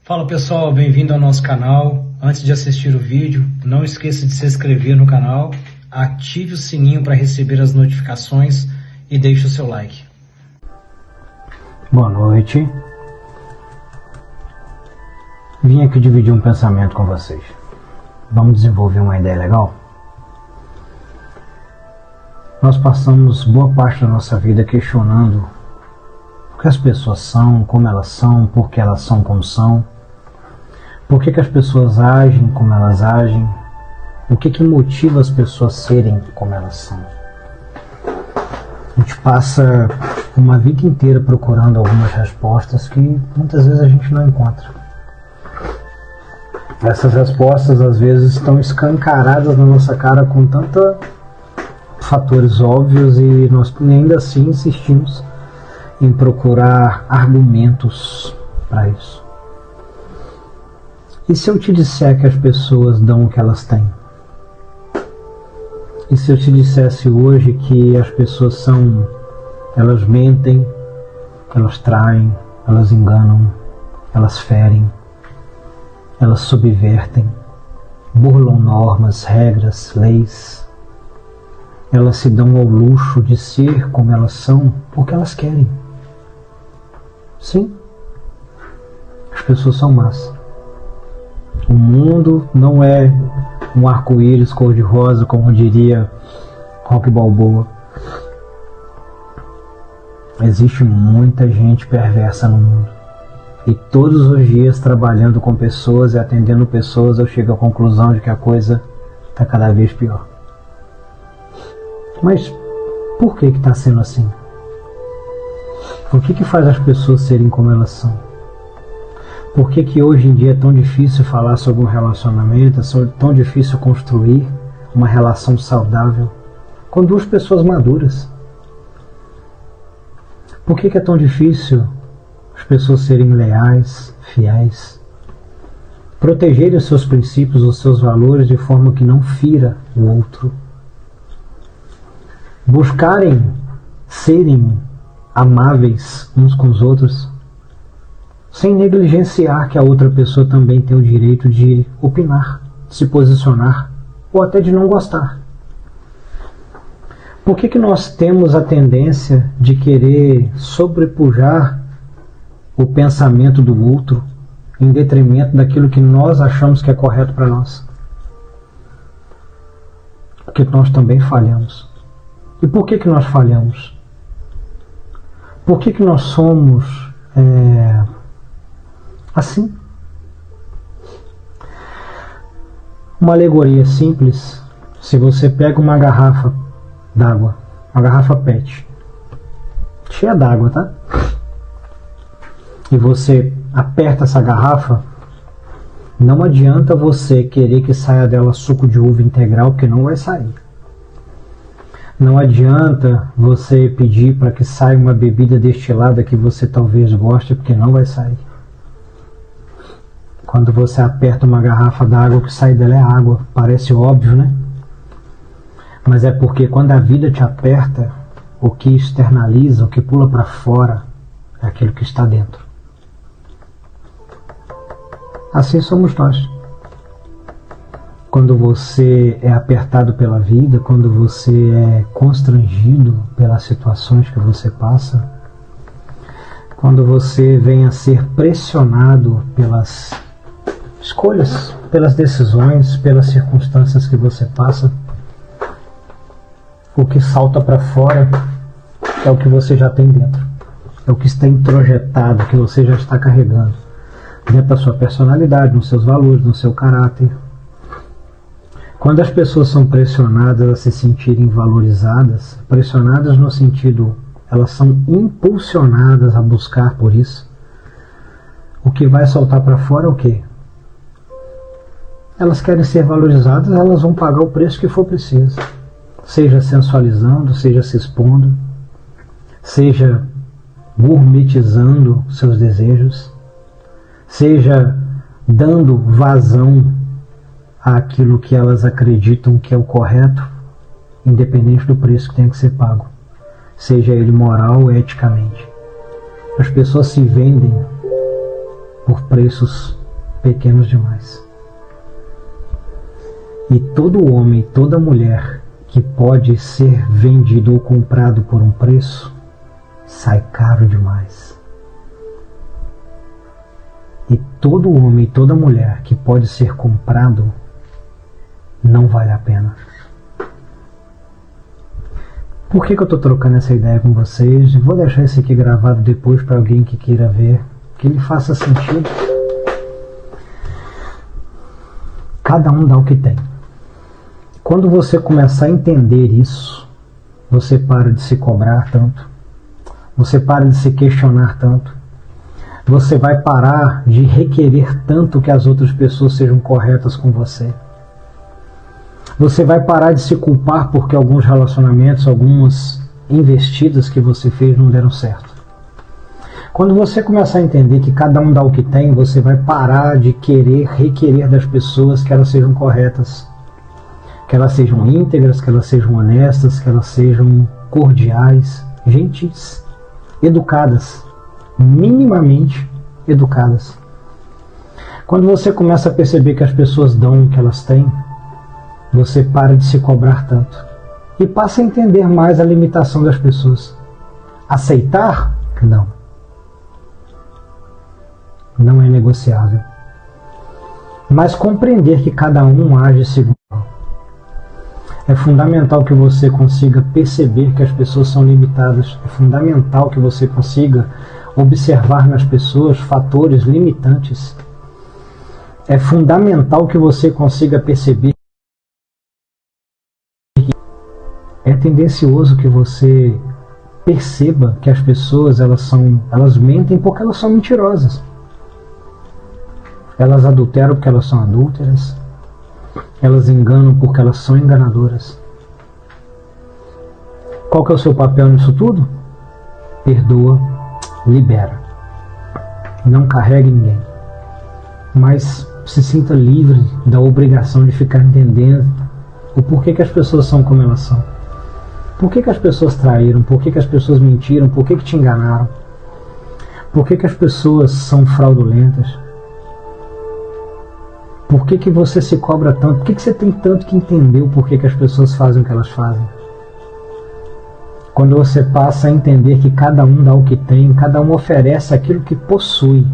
Fala pessoal, bem-vindo ao nosso canal. Antes de assistir o vídeo, não esqueça de se inscrever no canal, ative o sininho para receber as notificações e deixe o seu like. Boa noite. Vim aqui dividir um pensamento com vocês. Vamos desenvolver uma ideia legal? Nós passamos boa parte da nossa vida questionando o que as pessoas são, como elas são, por que elas são como são, por que as pessoas agem como elas agem, o que motiva as pessoas a serem como elas são. A gente passa uma vida inteira procurando algumas respostas que muitas vezes a gente não encontra. Essas respostas às vezes estão escancaradas na nossa cara com tantos fatores óbvios e nós ainda assim insistimos em procurar argumentos para isso. E se eu te disser que as pessoas dão o que elas têm? E se eu te dissesse hoje que as pessoas elas mentem, elas traem, elas enganam, elas ferem, elas subvertem, burlam normas, regras, leis, elas se dão ao luxo de ser como elas são porque elas querem. Sim, as pessoas são más. O mundo não é um arco-íris cor-de-rosa, como diria Rocky Balboa. Existe muita gente perversa no mundo. E todos os dias, trabalhando com pessoas e atendendo pessoas, eu chego à conclusão de que a coisa está cada vez pior. Mas por que está sendo assim? O que faz as pessoas serem como elas são? Por que hoje em dia é tão difícil falar sobre um relacionamento, é tão difícil construir uma relação saudável com duas pessoas maduras? Por que é tão difícil as pessoas serem leais, fiéis, protegerem os seus princípios, os seus valores de forma que não fira o outro, buscarem serem amáveis uns com os outros, sem negligenciar que a outra pessoa também tem o direito de opinar, de se posicionar ou até de não gostar? Por que nós temos a tendência de querer sobrepujar o pensamento do outro em detrimento daquilo que nós achamos que é correto para nós? Porque nós também falhamos. E por que nós falhamos? Por que nós somos assim? Uma alegoria simples: se você pega uma garrafa d'água, uma garrafa PET, cheia d'água, tá? E você aperta essa garrafa, não adianta você querer que saia dela suco de uva integral, porque não vai sair. Não adianta você pedir para que saia uma bebida destilada que você talvez goste, porque não vai sair. Quando você aperta uma garrafa d'água, o que sai dela é água. Parece óbvio, né? Mas é porque quando a vida te aperta, o que externaliza, o que pula para fora, é aquilo que está dentro. Assim somos nós. Quando você é apertado pela vida, quando você é constrangido pelas situações que você passa, quando você vem a ser pressionado pelas escolhas, pelas decisões, pelas circunstâncias que você passa, o que salta para fora é o que você já tem dentro, é o que está introjetado, que você já está carregando dentro da sua personalidade, nos seus valores, no seu caráter. Quando as pessoas são pressionadas a se sentirem valorizadas, pressionadas no sentido, elas são impulsionadas a buscar por isso, o que vai saltar para fora é o quê? Elas querem ser valorizadas, elas vão pagar o preço que for preciso. Seja sensualizando, seja se expondo, seja gourmetizando seus desejos, seja dando vazão àquilo que elas acreditam que é o correto, independente do preço que tem que ser pago, seja ele moral ou eticamente. As pessoas se vendem por preços pequenos demais. E todo homem, toda mulher que pode ser vendido ou comprado por um preço, sai caro demais. E todo homem, toda mulher que pode ser comprado, não vale a pena. Por que eu estou trocando essa ideia com vocês? Vou deixar isso aqui gravado depois para alguém que queira ver, que ele faça sentido. Cada um dá o que tem. Quando você começar a entender isso, você para de se cobrar tanto, você para de se questionar tanto, você vai parar de requerer tanto que as outras pessoas sejam corretas com você. Você vai parar de se culpar porque alguns relacionamentos, algumas investidas que você fez não deram certo. Quando você começar a entender que cada um dá o que tem, você vai parar de requerer das pessoas que elas sejam corretas, que elas sejam íntegras, que elas sejam honestas, que elas sejam cordiais, gentis, educadas, minimamente educadas. Quando você começa a perceber que as pessoas dão o que elas têm, você para de se cobrar tanto e passa a entender mais a limitação das pessoas. Aceitar? Não. Não é negociável. Mas compreender que cada um age segundo. É fundamental que você consiga perceber que as pessoas são limitadas. É fundamental que você consiga observar nas pessoas fatores limitantes. É fundamental que você consiga perceber. É tendencioso que você perceba que as pessoas elas mentem porque elas são mentirosas. Elas adulteram porque elas são adúlteras. Elas enganam porque elas são enganadoras. Qual que é o seu papel nisso tudo? Perdoa, libera. Não carregue ninguém. Mas se sinta livre da obrigação de ficar entendendo o porquê que as pessoas são como elas são. Por que as pessoas traíram? Por que as pessoas mentiram? Por que te enganaram? Por que as pessoas são fraudulentas? Por que você se cobra tanto? Por que você tem tanto que entender o porquê que as pessoas fazem o que elas fazem? Quando você passa a entender que cada um dá o que tem, cada um oferece aquilo que possui,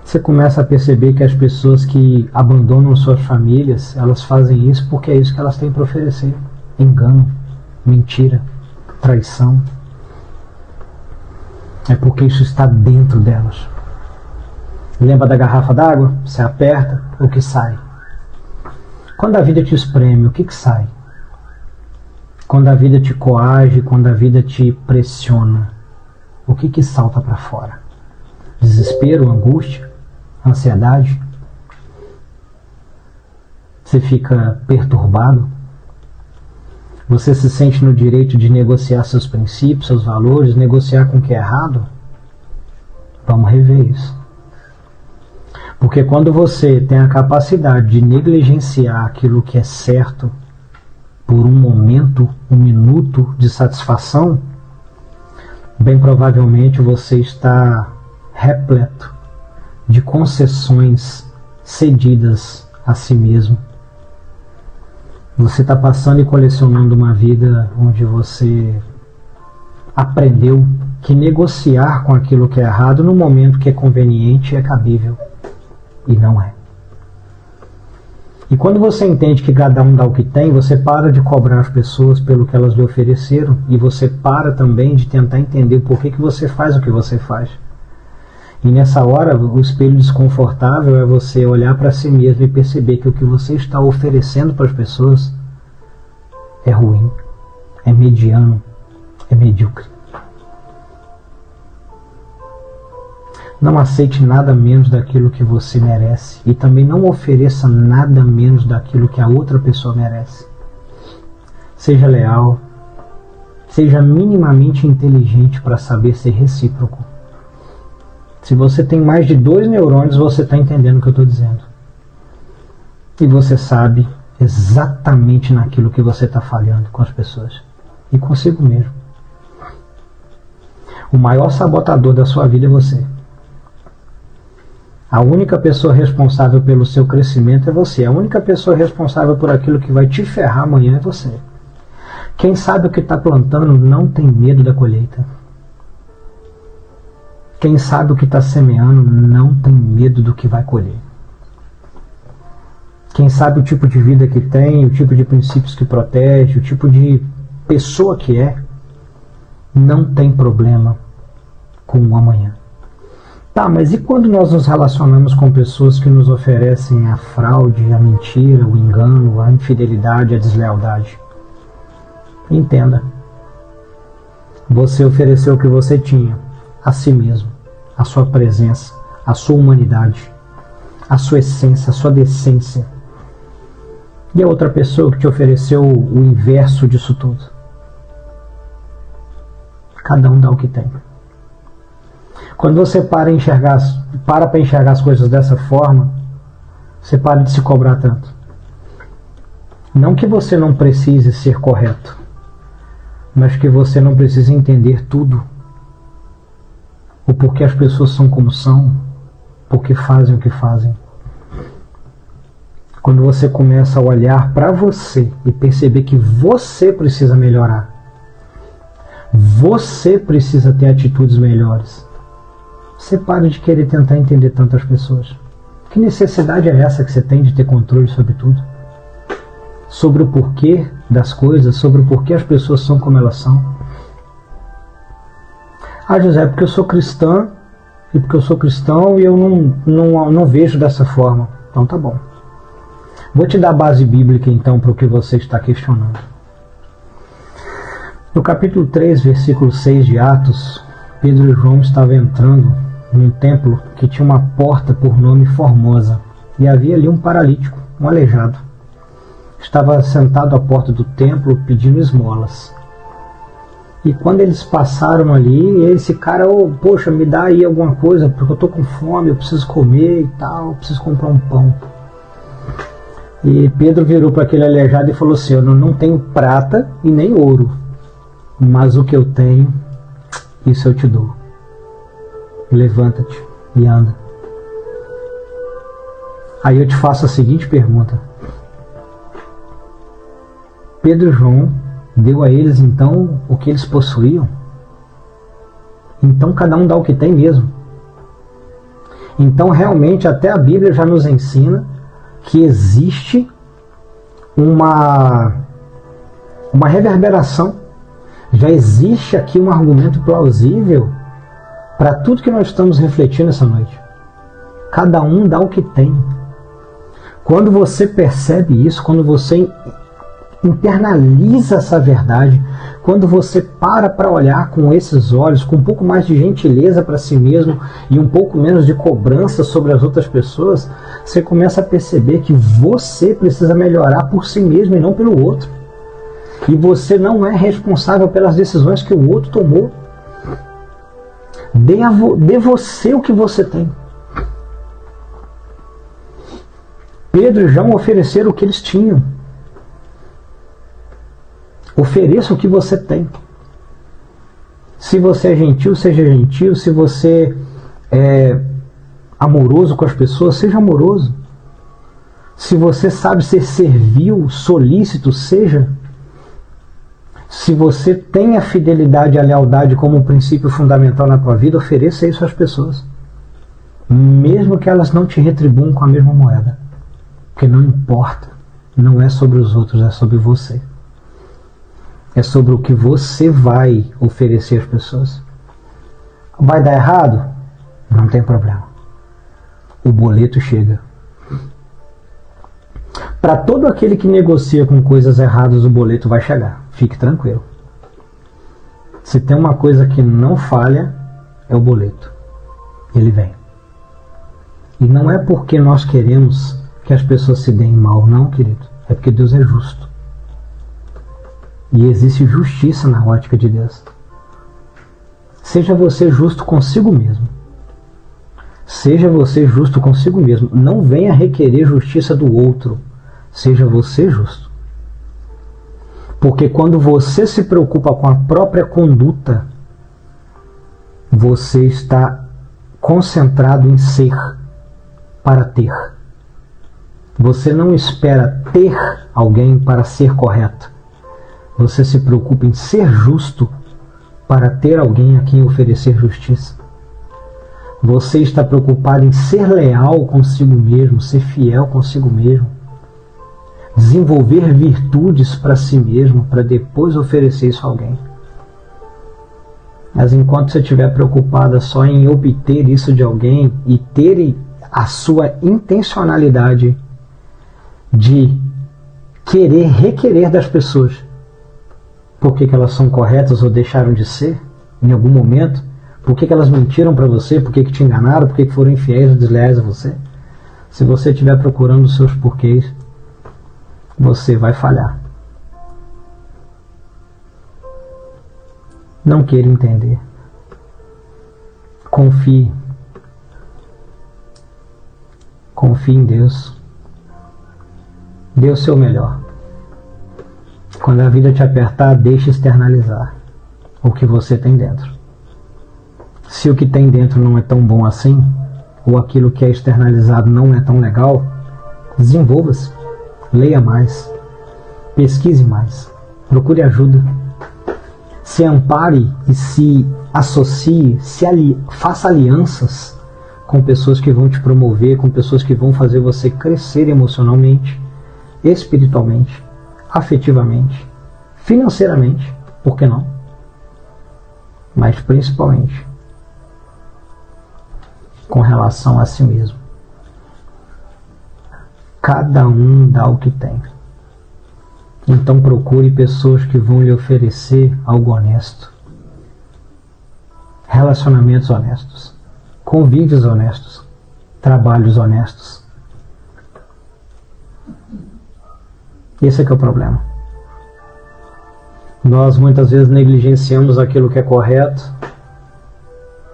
você começa a perceber que as pessoas que abandonam suas famílias, elas fazem isso porque é isso que elas têm para oferecer. Engano, mentira, traição. É porque isso está dentro delas. Lembra da garrafa d'água? Você aperta, o que sai? Quando a vida te espreme, o que sai? Quando a vida te coage, quando a vida te pressiona, o que salta para fora? Desespero, angústia? Ansiedade? Você fica perturbado? Você se sente no direito de negociar seus princípios, seus valores, negociar com o que é errado? Vamos rever isso. Porque quando você tem a capacidade de negligenciar aquilo que é certo por um momento, um minuto de satisfação, bem provavelmente você está repleto de concessões cedidas a si mesmo. Você está passando e colecionando uma vida onde você aprendeu que negociar com aquilo que é errado no momento que é conveniente é cabível. E não é. E quando você entende que cada um dá o que tem, você para de cobrar as pessoas pelo que elas lhe ofereceram e você para também de tentar entender por que você faz o que você faz. E nessa hora, o espelho desconfortável é você olhar para si mesmo e perceber que o que você está oferecendo para as pessoas é ruim, é mediano, é medíocre. Não aceite nada menos daquilo que você merece e também não ofereça nada menos daquilo que a outra pessoa merece. Seja leal, seja minimamente inteligente para saber ser recíproco. Se você tem mais de 2 neurônios, você está entendendo o que eu estou dizendo. E você sabe exatamente naquilo que você está falhando com as pessoas e consigo mesmo. O maior sabotador da sua vida é você. A única pessoa responsável pelo seu crescimento é você. A única pessoa responsável por aquilo que vai te ferrar amanhã é você. Quem sabe o que está plantando não tem medo da colheita. Quem sabe o que está semeando não tem medo do que vai colher. Quem sabe o tipo de vida que tem, o tipo de princípios que protege, o tipo de pessoa que é, não tem problema com o amanhã. Tá, mas e quando nós nos relacionamos com pessoas que nos oferecem a fraude, a mentira, o engano, a infidelidade, a deslealdade? Entenda. Você ofereceu o que você tinha, a si mesmo, a sua presença, a sua humanidade, a sua essência, a sua decência. E a outra pessoa que te ofereceu o inverso disso tudo? Cada um dá o que tem. Quando você para para enxergar as coisas dessa forma, você para de se cobrar tanto. Não que você não precise ser correto, mas que você não precisa entender tudo. O porquê as pessoas são como são, porque fazem o que fazem. Quando você começa a olhar para você e perceber que você precisa melhorar, você precisa ter atitudes melhores, você para de querer tentar entender tantas pessoas. Que necessidade é essa que você tem de ter controle sobre tudo? Sobre o porquê das coisas, sobre o porquê as pessoas são como elas são. Ah, José, porque eu sou cristã, e porque eu sou cristão e eu não vejo dessa forma. Então tá bom. Vou te dar a base bíblica então para o que você está questionando. No capítulo 3, versículo 6 de Atos, Pedro e João estavam entrando num templo que tinha uma porta por nome Formosa, e havia ali um paralítico, um aleijado. Estava sentado à porta do templo pedindo esmolas. E quando eles passaram ali, esse cara, poxa, me dá aí alguma coisa, porque eu estou com fome, eu preciso comer e tal, eu preciso comprar um pão. E Pedro virou para aquele aleijado e falou assim: eu não tenho prata e nem ouro, mas o que eu tenho, isso eu te dou. Levanta-te e anda. Aí eu te faço a seguinte pergunta: Pedro e João deu a eles então o que eles possuíam? Então cada um dá o que tem mesmo. Então realmente até a Bíblia já nos ensina que existe uma reverberação. Já existe aqui um argumento plausível para tudo que nós estamos refletindo essa noite. Cada um dá o que tem. Quando você percebe isso, quando você internaliza essa verdade, quando você para olhar com esses olhos, com um pouco mais de gentileza para si mesmo e um pouco menos de cobrança sobre as outras pessoas, você começa a perceber que você precisa melhorar por si mesmo e não pelo outro. E você não é responsável pelas decisões que o outro tomou. Dê você o que você tem. Pedro e João ofereceram o que eles tinham. Ofereça o que você tem. Se você é gentil, seja gentil. Se você é amoroso com as pessoas, seja amoroso. Se você sabe ser servil, solícito, seja. Se você tem a fidelidade e a lealdade como um princípio fundamental na tua vida, ofereça isso às pessoas. Mesmo que elas não te retribuam com a mesma moeda. Porque não importa. Não é sobre os outros, é sobre você. É sobre o que você vai oferecer às pessoas. Vai dar errado? Não tem problema. O boleto chega. Para todo aquele que negocia com coisas erradas, o boleto vai chegar. Fique tranquilo. Se tem uma coisa que não falha, é o boleto. Ele vem. E não é porque nós queremos que as pessoas se deem mal, não, querido. É porque Deus é justo. E existe justiça na ótica de Deus. Seja você justo consigo mesmo. Seja você justo consigo mesmo. Não venha requerer justiça do outro. Seja você justo. Porque quando você se preocupa com a própria conduta, você está concentrado em ser para ter. Você não espera ter alguém para ser correto. Você se preocupa em ser justo para ter alguém a quem oferecer justiça. Você está preocupado em ser leal consigo mesmo, ser fiel consigo mesmo, desenvolver virtudes para si mesmo, para depois oferecer isso a alguém. Mas enquanto você estiver preocupada só em obter isso de alguém e ter a sua intencionalidade de requerer das pessoas por que elas são corretas ou deixaram de ser em algum momento, por que elas mentiram para você, por que te enganaram, por que foram infiéis ou desleais a você. Se você estiver procurando os seus porquês, você vai falhar. Não queira entender. Confie. Confie em Deus. Dê o seu melhor. Quando a vida te apertar, deixe externalizar o que você tem dentro. Se o que tem dentro não é tão bom assim, ou aquilo que é externalizado não é tão legal, desenvolva-se. Leia mais. Pesquise mais. Procure ajuda. Se ampare e se associe, faça alianças com pessoas que vão te promover, com pessoas que vão fazer você crescer emocionalmente, espiritualmente, afetivamente, financeiramente, por que não? Mas principalmente com relação a si mesmo. Cada um dá o que tem. Então procure pessoas que vão lhe oferecer algo honesto. Relacionamentos honestos. Convívios honestos. Trabalhos honestos. Esse é que é o problema. Nós muitas vezes negligenciamos aquilo que é correto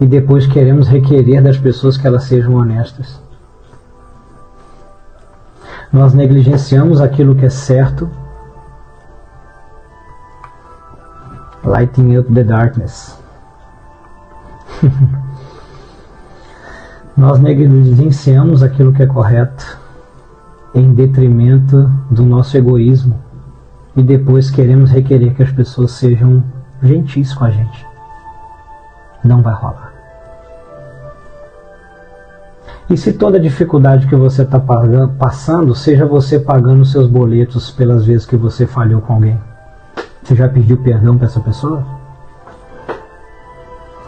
e depois queremos requerer das pessoas que elas sejam honestas. Nós negligenciamos aquilo que é certo, lighting up the darkness. Nós negligenciamos aquilo que é correto em detrimento do nosso egoísmo e depois queremos requerer que as pessoas sejam gentis com a gente. Não vai rolar. E se toda dificuldade que você está passando, seja você pagando seus boletos pelas vezes que você falhou com alguém? Você já pediu perdão para essa pessoa?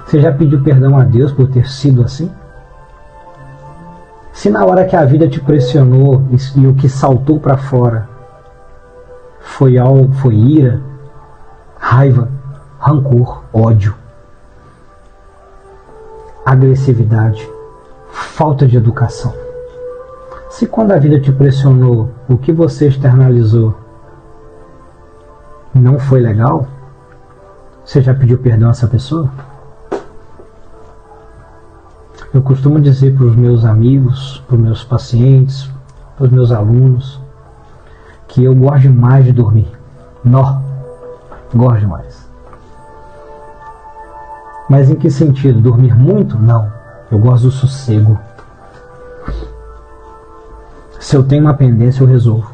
Você já pediu perdão a Deus por ter sido assim? Se na hora que a vida te pressionou e o que saltou para fora foi ira, raiva, rancor, ódio, agressividade, falta de educação. Se quando a vida te pressionou, o que você externalizou não foi legal, você já pediu perdão a essa pessoa? Eu costumo dizer para os meus amigos, para os meus pacientes, para os meus alunos, que eu gosto demais de dormir. Gosto demais. Mas em que sentido? Dormir muito? Não. Eu gosto do sossego. Se eu tenho uma pendência, eu resolvo.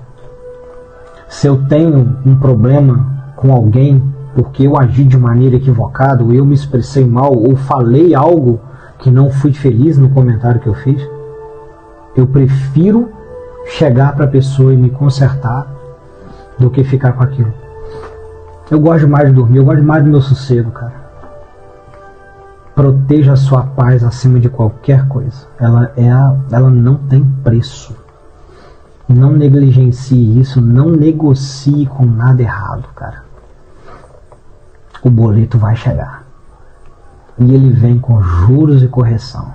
Se eu tenho um problema com alguém porque eu agi de maneira equivocada, ou eu me expressei mal, ou falei algo que não fui feliz no comentário que eu fiz, eu prefiro chegar para a pessoa e me consertar do que ficar com aquilo. Eu gosto mais de dormir, eu gosto mais do meu sossego, cara. Proteja a sua paz acima de qualquer coisa. Ela não tem preço. Não negligencie isso, não negocie com nada errado, cara. O boleto vai chegar. E ele vem com juros e correção.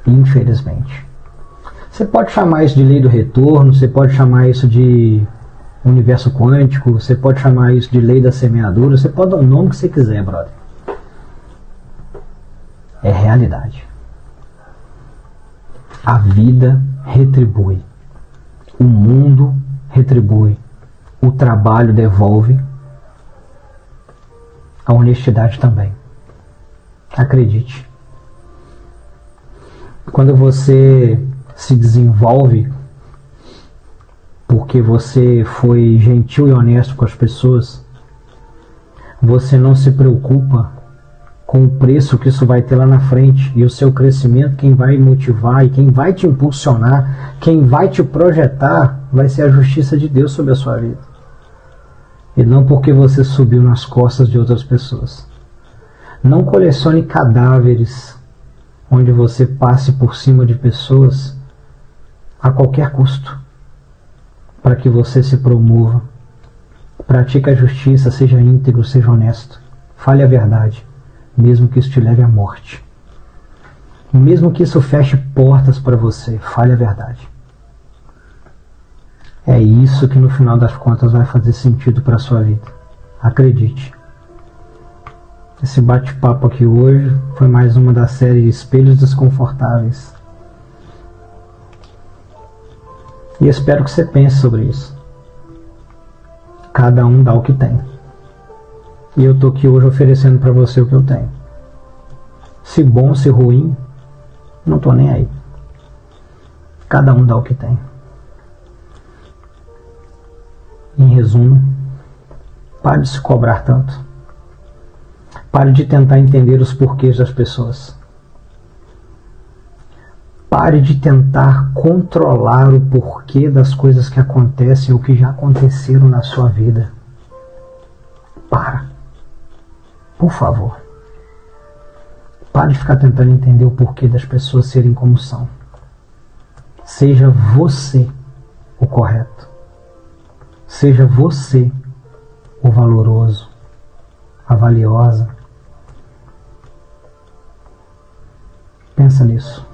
Infelizmente. Você pode chamar isso de lei do retorno, você pode chamar isso de universo quântico, você pode chamar isso de lei da semeadura, você pode dar o nome que você quiser, brother. É realidade. A vida retribui. O mundo retribui. O trabalho devolve. A honestidade também. Acredite. Quando você se desenvolve porque você foi gentil e honesto com as pessoas, você não se preocupa com o preço que isso vai ter lá na frente, e o seu crescimento, quem vai motivar e quem vai te impulsionar, quem vai te projetar, vai ser a justiça de Deus sobre a sua vida. E não porque você subiu nas costas de outras pessoas. Não colecione cadáveres onde você passe por cima de pessoas a qualquer custo, para que você se promova. Pratique a justiça, seja íntegro, seja honesto. Fale a verdade, mesmo que isso te leve à morte. Mesmo que isso feche portas para você, fale a verdade. É isso que no final das contas vai fazer sentido para a sua vida. Acredite. Esse bate-papo aqui hoje foi mais uma da série de Espelhos Desconfortáveis. E espero que você pense sobre isso. Cada um dá o que tem. E eu estou aqui hoje oferecendo para você o que eu tenho. Se bom, se ruim, não estou nem aí. Cada um dá o que tem. Em resumo, pare de se cobrar tanto. Pare de tentar entender os porquês das pessoas. Pare de tentar controlar o porquê das coisas que acontecem ou que já aconteceram na sua vida. Para. Por favor. Pare de ficar tentando entender o porquê das pessoas serem como são. Seja você o correto. Seja você o valoroso, a valiosa. Pensa nisso.